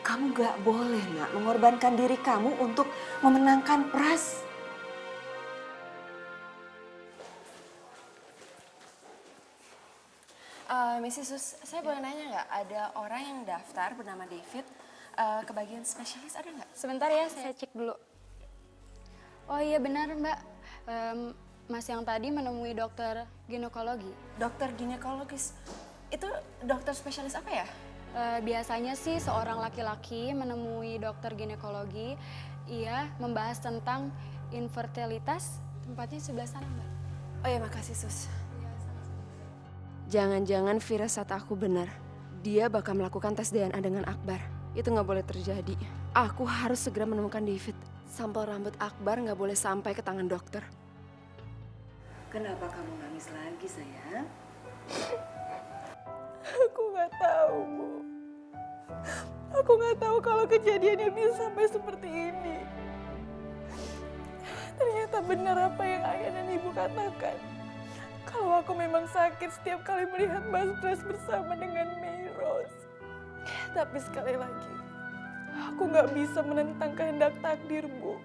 Speaker 12: Kamu gak boleh, Nak, mengorbankan diri kamu untuk memenangkan Pras.
Speaker 1: Mrs. Sus, saya boleh nanya nggak? Ada orang yang daftar bernama David ke bagian spesialis, ada nggak?
Speaker 14: Sebentar ya, saya cek dulu. Oh iya benar Mbak, Mas yang tadi menemui dokter ginekologi.
Speaker 1: Dokter ginekologis, itu dokter spesialis apa ya?
Speaker 14: Biasanya sih seorang laki-laki menemui dokter ginekologi, ia membahas tentang infertilitas, tempatnya sebelah sana Mbak.
Speaker 1: Oh ya, makasih Sus. Jangan-jangan firasat aku benar. Dia bakal melakukan tes DNA dengan Akbar. Itu nggak boleh terjadi. Aku harus segera menemukan David. Sampel rambut Akbar nggak boleh sampai ke tangan dokter.
Speaker 12: Kenapa kamu nangis lagi, sayang?
Speaker 8: Aku nggak tahu, Bu. Aku nggak tahu kalau kejadiannya bisa sampai seperti ini. Ternyata benar apa yang ayah dan ibu katakan. Kalau aku memang sakit setiap kali melihat Mas Pras bersama dengan Meros. Tapi sekali lagi, aku nggak bisa menentang kehendak takdir, Bu.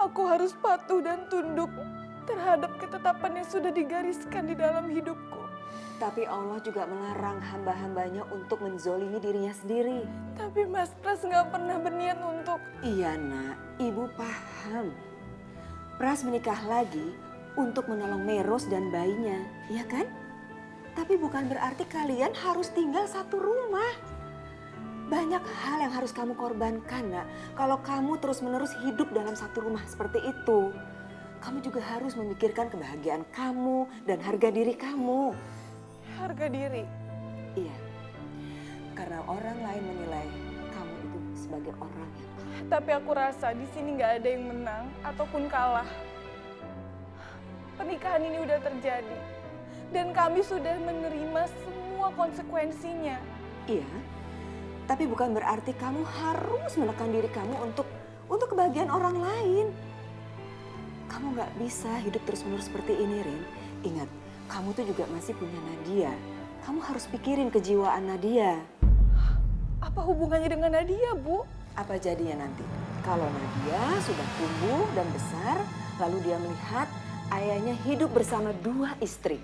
Speaker 8: Aku harus patuh dan tunduk terhadap ketetapan yang sudah digariskan di dalam hidupku.
Speaker 12: Tapi Allah juga melarang hamba-hambanya untuk menzolimi dirinya sendiri.
Speaker 8: Tapi Mas Pras nggak pernah berniat untuk...
Speaker 12: Iya, Nak. Ibu paham. Pras menikah lagi untuk menolong Meros dan bayinya, iya kan? Tapi bukan berarti kalian harus tinggal satu rumah. Banyak hal yang harus kamu korbankan, Nak. Kalau kamu terus-menerus hidup dalam satu rumah seperti itu, kamu juga harus memikirkan kebahagiaan kamu dan harga diri kamu.
Speaker 8: Harga diri?
Speaker 12: Iya, karena orang lain menilai kamu itu sebagai orang yang...
Speaker 8: Tapi aku rasa di sini nggak ada yang menang ataupun kalah. Pernikahan ini udah terjadi dan kami sudah menerima semua konsekuensinya.
Speaker 12: Iya, tapi bukan berarti kamu harus menekan diri kamu untuk kebahagiaan orang lain. Kamu nggak bisa hidup terus-menerus seperti ini, Rin. Ingat, kamu tuh juga masih punya Nadia. Kamu harus pikirin kejiwaan Nadia.
Speaker 8: Apa hubungannya dengan Nadia, Bu?
Speaker 12: Apa jadinya nanti? Kalau Nadia sudah tumbuh dan besar, lalu dia melihat ayahnya hidup bersama 2 istri.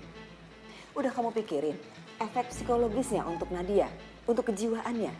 Speaker 12: Udah kamu pikirin efek psikologisnya untuk Nadia, untuk kejiwaannya.